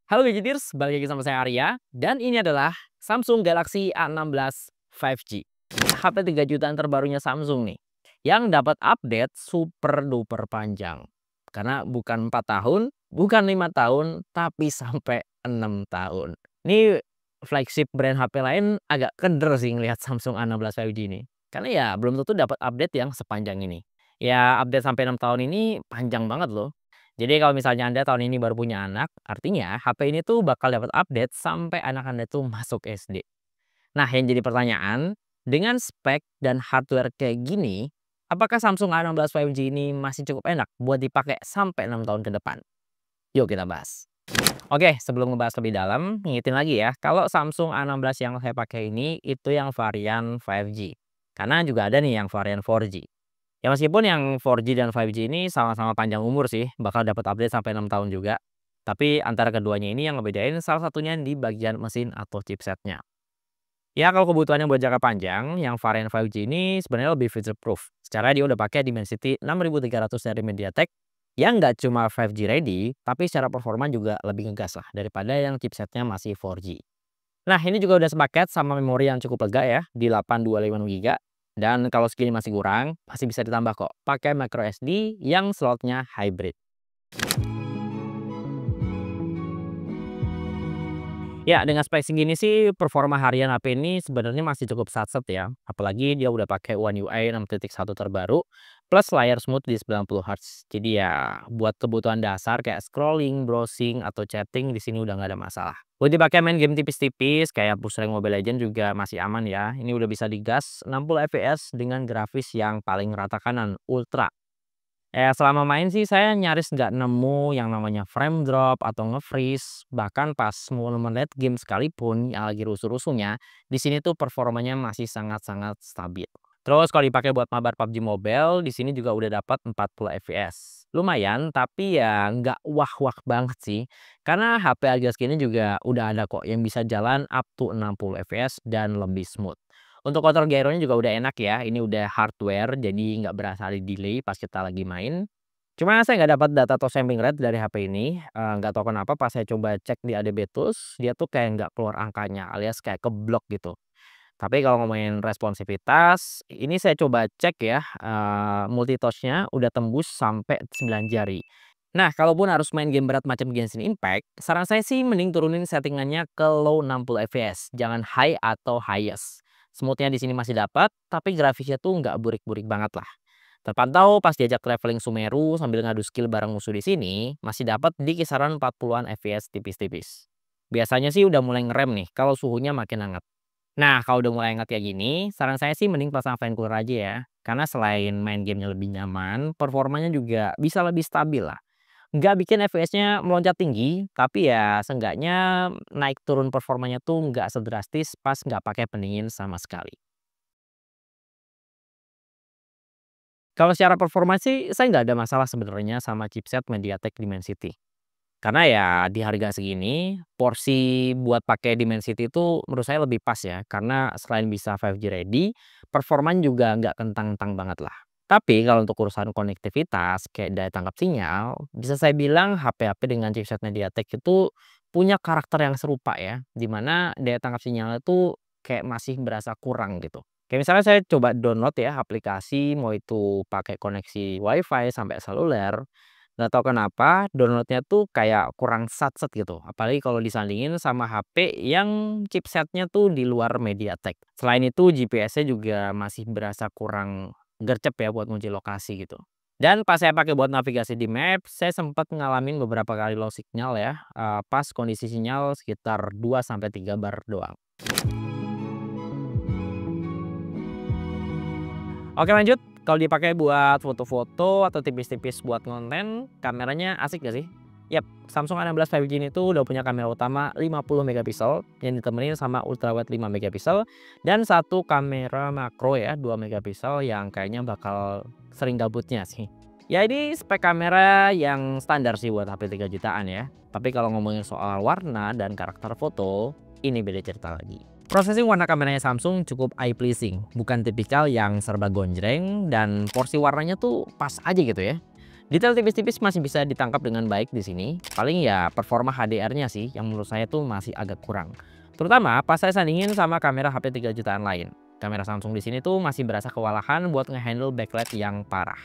Halo Gadgeters, balik lagi sama saya Arya, dan ini adalah Samsung Galaxy A16 5G. HP 3 jutaan terbarunya Samsung nih, yang dapat update super duper panjang. Karena bukan 4 tahun, bukan 5 tahun, tapi sampai 6 tahun. Ini flagship brand HP lain agak keder sih ngelihat Samsung A16 5G ini. Karena ya belum tentu dapat update yang sepanjang ini. Ya update sampai 6 tahun ini panjang banget loh. Jadi kalau misalnya Anda tahun ini baru punya anak, artinya HP ini tuh bakal dapat update sampai anak Anda tuh masuk SD. Nah, yang jadi pertanyaan, dengan spek dan hardware kayak gini, apakah Samsung A16 5G ini masih cukup enak buat dipakai sampai 6 tahun ke depan? Yuk kita bahas. Oke, sebelum ngebahas lebih dalam, ingetin lagi ya, kalau Samsung A16 yang saya pakai ini itu yang varian 5G. Karena juga ada nih yang varian 4G. Ya meskipun yang 4G dan 5G ini sama-sama panjang umur sih, bakal dapat update sampai 6 tahun juga. Tapi antara keduanya ini yang ngebedain salah satunya di bagian mesin atau chipsetnya. Ya kalau kebutuhannya buat jangka panjang, yang varian 5G ini sebenarnya lebih feature proof. Secara dia udah pakai Dimensity 6300 dari MediaTek yang nggak cuma 5G ready, tapi secara performa juga lebih ngegas lah daripada yang chipsetnya masih 4G. Nah, ini juga udah sepaket sama memori yang cukup lega ya, di 825 GB. Dan kalau segini masih kurang, masih bisa ditambah kok, pakai micro SD yang slotnya hybrid. Ya, dengan spek segini sih performa harian HP ini sebenarnya masih cukup satset ya. Apalagi dia udah pakai One UI 6.1 terbaru plus layar smooth di 90 Hz. Jadi ya buat kebutuhan dasar kayak scrolling, browsing atau chatting di sini udah nggak ada masalah. Buat dipakai main game tipis-tipis kayak push rank Mobile Legends juga masih aman ya. Ini udah bisa digas 60 fps dengan grafis yang paling rata kanan ultra. Selama main sih saya nyaris nggak nemu yang namanya frame drop atau nge-freeze, bahkan pas momen late game sekalipun yang lagi rusuh-rusuhnya, di sini tuh performanya masih sangat-sangat stabil. Terus kalau dipakai buat mabar PUBG Mobile, di sini juga udah dapat 40 fps. Lumayan, tapi ya nggak wah-wah banget sih. Karena HP harga segini juga udah ada kok yang bisa jalan up to 60 fps dan lebih smooth. Untuk kontrol gyronya juga udah enak ya, ini udah hardware jadi nggak berasa ada delay pas kita lagi main. Cuma saya nggak dapat data atau sampling rate dari HP ini, nggak tahu kenapa pas saya coba cek di ADB Tools, dia tuh kayak nggak keluar angkanya alias kayak keblok gitu. Tapi kalau ngomongin responsivitas, ini saya coba cek ya, multitouch-nya udah tembus sampai 9 jari. Nah, kalaupun harus main game berat macam Genshin Impact, saran saya sih mending turunin settingannya ke low 60 fps, jangan high atau highest. Smoothnya di sini masih dapat, tapi grafisnya tuh nggak burik-burik banget lah. Terpantau pas diajak traveling Sumeru sambil ngadu skill bareng musuh di sini, masih dapat di kisaran 40-an fps tipis-tipis. Biasanya sih udah mulai ngerem nih kalau suhunya makin hangat. Nah, kalau udah mulai hangat kayak gini, saran saya sih mending pasang fan cooler aja ya. Karena selain main gamenya lebih nyaman, performanya juga bisa lebih stabil lah. Nggak bikin FPS-nya meloncat tinggi, tapi ya seenggaknya naik turun performanya tuh nggak sedrastis pas nggak pakai pendingin sama sekali. Kalau secara performa sih saya nggak ada masalah sebenarnya sama chipset MediaTek Dimensity. Karena ya di harga segini, porsi buat pakai Dimensity itu menurut saya lebih pas ya. Karena selain bisa 5G ready, performanya juga nggak kentang-kentang banget lah. Tapi kalau untuk urusan konektivitas kayak daya tangkap sinyal, bisa saya bilang HP-HP dengan chipset MediaTek itu punya karakter yang serupa ya. Di mana daya tangkap sinyalnya itu kayak masih berasa kurang gitu. Kayak misalnya saya coba download ya aplikasi, mau itu pakai koneksi WiFi sampai seluler, nggak tahu kenapa downloadnya tuh kayak kurang satset gitu, apalagi kalau disandingin sama HP yang chipsetnya tuh di luar MediaTek. Selain itu GPS-nya juga masih berasa kurang gercep ya buat ngunci lokasi gitu. Dan pas saya pakai buat navigasi di Maps, saya sempat ngalamin beberapa kali low signal ya, pas kondisi sinyal sekitar 2 sampai 3 bar doang. Oke lanjut, kalau dipakai buat foto-foto atau tipis-tipis buat konten, kameranya asik gak sih? Yap, Samsung A16 5G ini tuh udah punya kamera utama 50 megapiksel yang ditemenin sama ultrawide 5 megapiksel dan satu kamera makro ya 2 megapiksel yang kayaknya bakal sering gabutnya sih. Ya ini spek kamera yang standar sih buat HP 3 jutaan ya. Tapi kalau ngomongin soal warna dan karakter foto, ini beda cerita lagi. Processing warna kameranya Samsung cukup eye pleasing, bukan tipikal yang serba gonjreng dan porsi warnanya tuh pas aja gitu ya. Detail tipis-tipis masih bisa ditangkap dengan baik di sini. Paling ya performa HDR-nya sih yang menurut saya tuh masih agak kurang. Terutama pas saya sandingin sama kamera HP 3 jutaan lain. Kamera Samsung di sini tuh masih berasa kewalahan buat ngehandle backlight yang parah.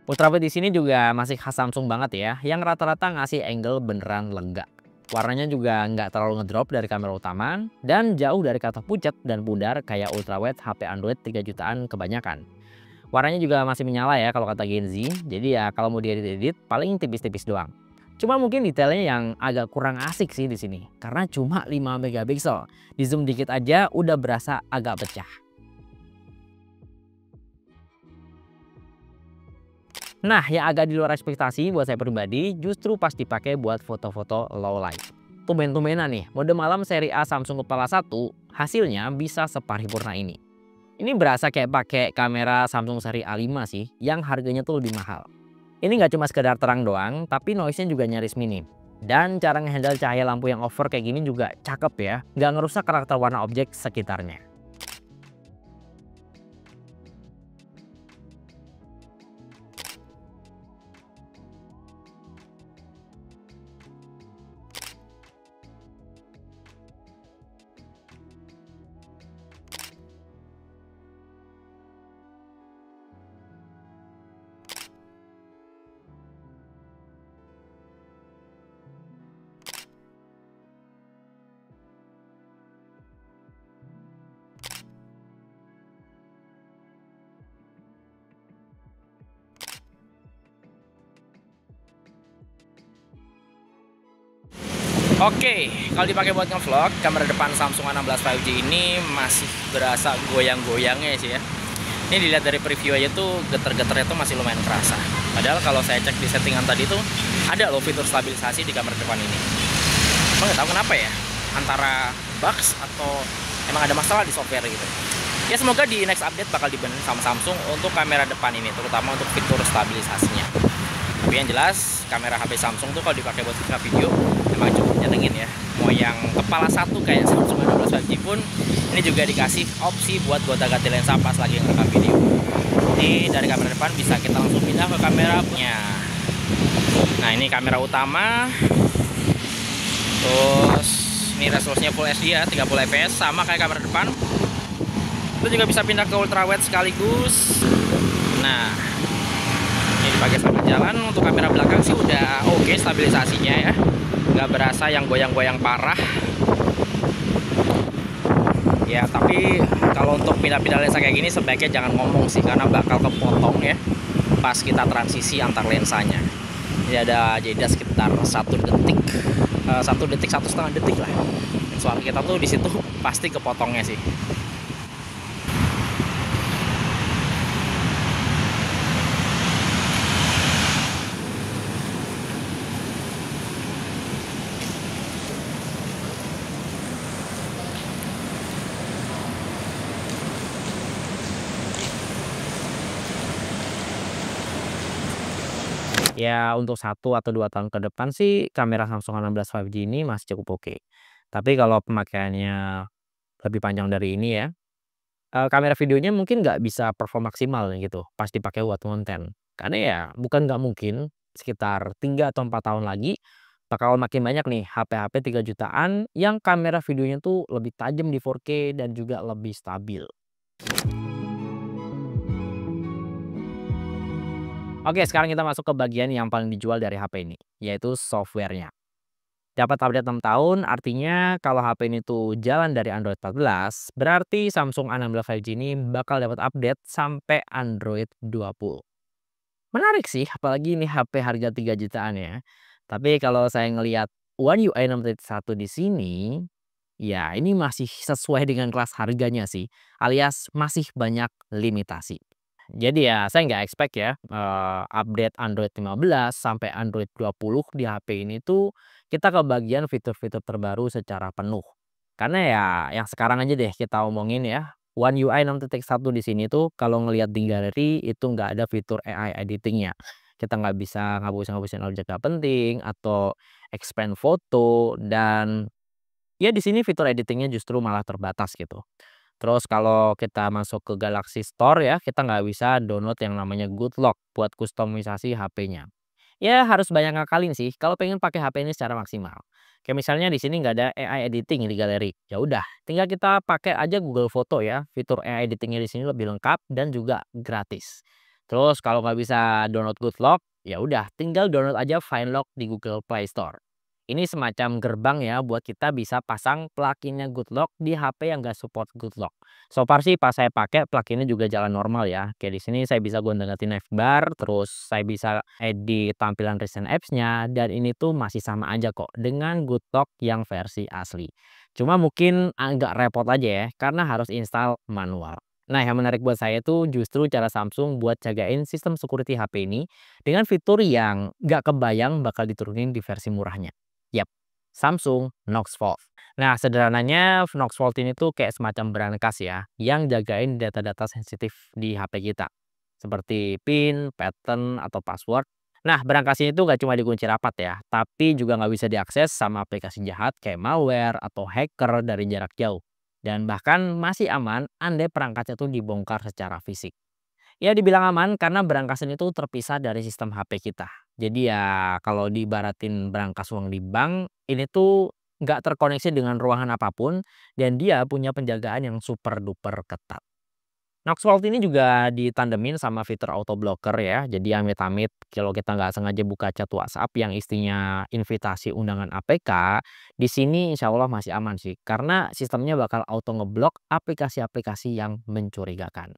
Ultrawide di sini juga masih khas Samsung banget ya, yang rata-rata ngasih angle beneran lega. Warnanya juga nggak terlalu ngedrop dari kamera utama, dan jauh dari kata pucat dan pudar kayak ultrawide HP Android 3 jutaan kebanyakan. Warnanya juga masih menyala ya kalau kata Gen Z, jadi ya kalau mau diedit-edit paling tipis-tipis doang. Cuma mungkin detailnya yang agak kurang asik sih di sini, karena cuma 5 megapiksel. Di zoom dikit aja udah berasa agak pecah. Nah, yang agak di luar ekspektasi buat saya pribadi justru pas dipakai buat foto-foto low light. Tumben-tumbenan nih, mode malam seri A Samsung Kepala 1 hasilnya bisa separipurna ini. Ini berasa kayak pakai kamera Samsung seri A5 sih, yang harganya tuh lebih mahal. Ini nggak cuma sekedar terang doang, tapi noise-nya juga nyaris minim. Dan cara ngehandle cahaya lampu yang over kayak gini juga cakep ya, nggak ngerusak karakter warna objek sekitarnya. Oke, kalau dipakai buat ngevlog, kamera depan Samsung A16 5G ini masih berasa goyang-goyangnya sih ya. Ini dilihat dari preview aja tuh getar-getarnya tuh masih lumayan kerasa. Padahal kalau saya cek di settingan tadi tuh ada loh fitur stabilisasi di kamera depan ini. Emang nggak tahu kenapa ya, antara bugs atau emang ada masalah di software gitu. Ya semoga di next update bakal dibenerin sama Samsung untuk kamera depan ini, terutama untuk fitur stabilisasinya. Tapi yang jelas kamera HP Samsung tuh kalau dipakai buat video emang cukup nyenengin ya. Mau yang kepala satu kayak Samsung A16 5G pun ini juga dikasih opsi buat gonta-ganti lensa pas lagi ngerekam video. Ini dari kamera depan bisa kita langsung pindah ke kamera punya. Nah ini kamera utama. Terus ini resolusinya Full HD ya, 30 fps sama kayak kamera depan. Itu juga bisa pindah ke ultrawide sekaligus. Nah ini dipakai sambil jalan. Untuk kamera belakang sih udah oke stabilisasinya ya, nggak berasa yang goyang-goyang parah ya. Tapi kalau untuk pindah-pindah lensa kayak gini sebaiknya jangan ngomong sih, karena bakal kepotong ya pas kita transisi antar lensanya. Jadi ada jeda sekitar 1 detik, 1 detik 1,5 detik lah. Suara kita tuh di situ pasti kepotongnya sih. Ya untuk 1 atau 2 tahun ke depan sih kamera Samsung A16 5G ini masih cukup oke. Tapi kalau pemakaiannya lebih panjang dari ini ya, kamera videonya mungkin nggak bisa perform maksimal gitu pas dipakai buat konten. Karena ya bukan nggak mungkin, sekitar 3 atau 4 tahun lagi bakal makin banyak nih HP-HP 3 jutaan yang kamera videonya tuh lebih tajam di 4K dan juga lebih stabil. Oke, sekarang kita masuk ke bagian yang paling dijual dari HP ini, yaitu software-nya. Dapat update 6 tahun, artinya kalau HP ini tuh jalan dari Android 14, berarti Samsung A16 5G ini bakal dapat update sampai Android 20. Menarik sih, apalagi ini HP harga 3 jutaan ya. Tapi kalau saya ngelihat One UI 6.1 di sini, ya ini masih sesuai dengan kelas harganya sih, alias masih banyak limitasi. Jadi ya saya nggak expect ya, update Android 15 sampai Android 20 di HP ini tuh kita kebagian fitur-fitur terbaru secara penuh. Karena ya yang sekarang aja deh kita omongin ya, One UI 6.1 di sini tuh kalau ngelihat di galeri itu nggak ada fitur AI editing-nya. Kita nggak bisa ngapus-ngapusin objek nggak penting atau expand foto dan Ya di sini fitur editingnya justru malah terbatas gitu. Terus kalau kita masuk ke Galaxy Store ya, kita nggak bisa download yang namanya Good Lock buat kustomisasi HP-nya. Ya harus banyak ngakalin sih kalau pengen pakai HP ini secara maksimal. Kayak misalnya di sini nggak ada AI editing di galeri. Ya udah, tinggal kita pakai aja Google Foto ya. Fitur AI editingnya di sini lebih lengkap dan juga gratis. Terus kalau nggak bisa download Good Lock, ya udah tinggal download aja Finelock di Google Play Store. Ini semacam gerbang ya buat kita bisa pasang pluginnya Good Lock di HP yang nggak support Good Lock. So far sih pas saya pakai pluginnya juga jalan normal ya. Kayak di sini saya bisa gonta-ganti navbar, terus saya bisa edit tampilan recent apps-nya dan ini tuh masih sama aja kok dengan Good Lock yang versi asli. Cuma mungkin agak repot aja ya karena harus install manual. Nah, yang menarik buat saya tuh justru cara Samsung buat jagain sistem security HP ini dengan fitur yang nggak kebayang bakal diturunin di versi murahnya. Yap, Samsung Knox Vault. Nah, sederhananya Knox Vault ini tuh kayak semacam brankas ya, yang jagain data-data sensitif di HP kita. Seperti PIN, pattern, atau password. Nah, brankas ini tuh nggak cuma dikunci rapat ya, tapi juga nggak bisa diakses sama aplikasi jahat kayak malware atau hacker dari jarak jauh. Dan bahkan masih aman andai perangkatnya tuh dibongkar secara fisik. Ya dibilang aman karena brankas ini tuh terpisah dari sistem HP kita. Jadi ya kalau diibaratin brankas uang di bank, ini tuh nggak terkoneksi dengan ruangan apapun dan dia punya penjagaan yang super duper ketat. Knoxvolt ini juga ditandemin sama fitur auto blocker ya. Jadi amit-amit kalau kita nggak sengaja buka chat WhatsApp yang isinya invitasi undangan APK, di sini insya Allah masih aman sih. Karena sistemnya bakal auto ngeblok aplikasi-aplikasi yang mencurigakan.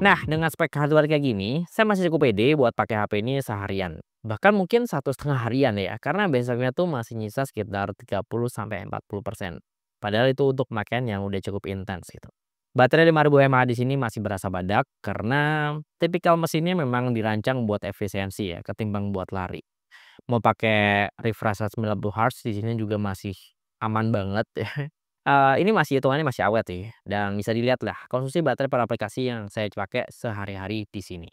Nah, dengan spek hardware kayak gini, saya masih cukup pede buat pakai HP ini seharian. Bahkan mungkin 1,5 harian ya, karena besoknya tuh masih nyisa sekitar 30-40%. Padahal itu untuk pemakaian yang udah cukup intens gitu. Baterai 5000 mAh di sini masih berasa badak karena tipikal mesinnya memang dirancang buat efisiensi ya, ketimbang buat lari. Mau pakai refresh rate 90 Hz di sini juga masih aman banget ya. Ini masih hitungannya masih awet sih dan bisa dilihat lah konsumsi baterai per aplikasi yang saya pakai sehari-hari di sini.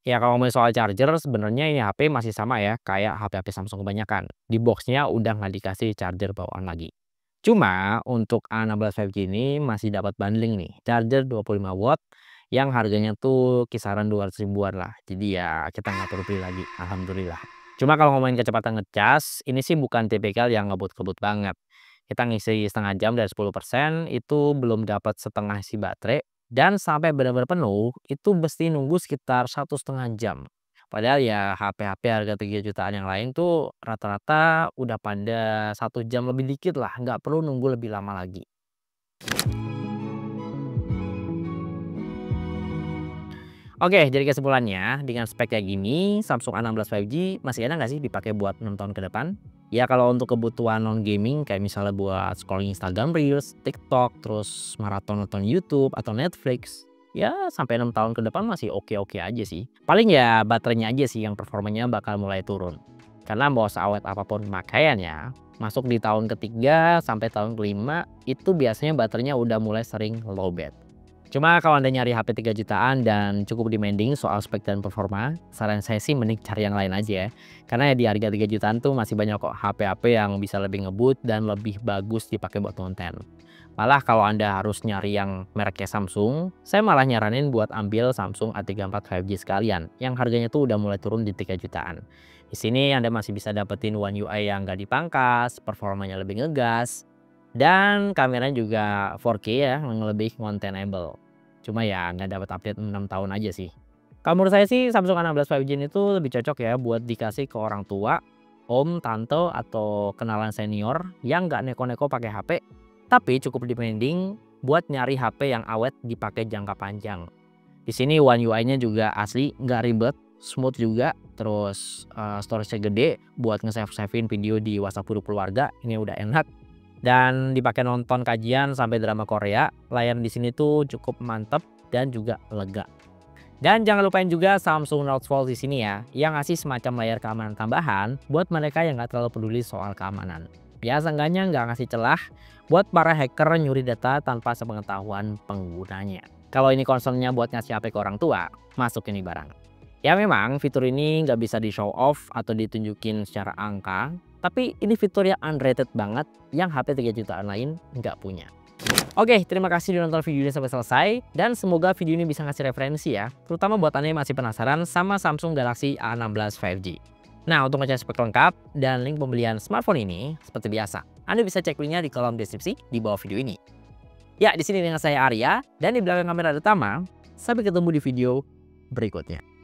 Ya kalau ngomongin soal charger sebenarnya ini HP masih sama ya kayak HP-HP Samsung kebanyakan. Di box-nya udah nggak dikasih charger bawaan lagi. Cuma untuk A16 5G ini masih dapat bundling nih, charger 25 watt yang harganya tuh kisaran 200 ribuan lah. Jadi ya kita nggak perlu beli lagi, alhamdulillah. Cuma kalau ngomongin kecepatan ngecas, ini sih bukan tipikal yang ngebut-ngebut banget. Kita ngisi setengah jam dari 10% itu belum dapat setengah isi baterai dan sampai benar-benar penuh itu mesti nunggu sekitar 1,5 jam. Padahal ya HP-HP harga 3 jutaan yang lain tuh rata-rata udah pada 1 jam lebih dikit lah, nggak perlu nunggu lebih lama lagi. Oke, jadi kesimpulannya, dengan spek kayak gini, Samsung A16 5G masih enak nggak sih dipakai buat 6 tahun ke depan? Ya kalau untuk kebutuhan non gaming kayak misalnya buat scrolling Instagram Reels, TikTok, terus maraton nonton YouTube atau Netflix, ya sampai 6 tahun ke depan masih oke-oke aja sih. Paling ya baterainya aja sih yang performanya bakal mulai turun. Karena mau seawet apapun pemakaiannya, masuk di tahun ketiga sampai tahun kelima itu biasanya baterainya udah mulai sering lowbat. Cuma kalau Anda nyari HP 3 jutaan dan cukup demanding soal spek dan performa, saran saya sih mending cari yang lain aja ya. Karena ya di harga 3 jutaan tuh masih banyak kok HP-HP yang bisa lebih ngebut dan lebih bagus dipakai buat konten. Malah kalau Anda harus nyari yang mereknya Samsung, saya malah nyaranin buat ambil Samsung A34 5G sekalian yang harganya tuh udah mulai turun di 3 jutaan. Di sini Anda masih bisa dapetin One UI yang nggak dipangkas, performanya lebih ngegas, dan kameranya juga 4K ya, yang lebih containable. Cuma ya nggak dapat update 6 tahun aja sih. Kalau menurut saya sih Samsung A16 5G itu lebih cocok ya buat dikasih ke orang tua, om, tante, atau kenalan senior yang nggak neko-neko pakai HP, tapi cukup demanding buat nyari HP yang awet dipakai jangka panjang. Di sini One UI-nya juga asli, nggak ribet, smooth juga, terus storage-nya gede buat nge-save-savein video di WhatsApp grup keluarga, ini udah enak. Dan dipakai nonton kajian sampai drama Korea, layar di sini tuh cukup mantep dan juga lega. Dan jangan lupain juga Samsung Note Fold di sini ya, yang ngasih semacam layar keamanan tambahan buat mereka yang nggak terlalu peduli soal keamanan. Ya seenggaknya nggak ngasih celah buat para hacker nyuri data tanpa sepengetahuan penggunanya. Kalau ini concernnya buat ngasih HP ke orang tua, masuk ini barang. Ya memang fitur ini nggak bisa di-show off atau ditunjukin secara angka, tapi ini fitur yang underrated banget yang HP 3 jutaan lain nggak punya. Oke, terima kasih udah nonton video ini sampai selesai, dan semoga video ini bisa ngasih referensi ya, terutama buat Anda yang masih penasaran sama Samsung Galaxy A16 5G. Nah, untuk ngecek spek lengkap dan link pembelian smartphone ini, seperti biasa, Anda bisa cek linknya di kolom deskripsi di bawah video ini. Ya, di sini dengan saya Arya, dan di belakang kamera utama, sampai ketemu di video berikutnya.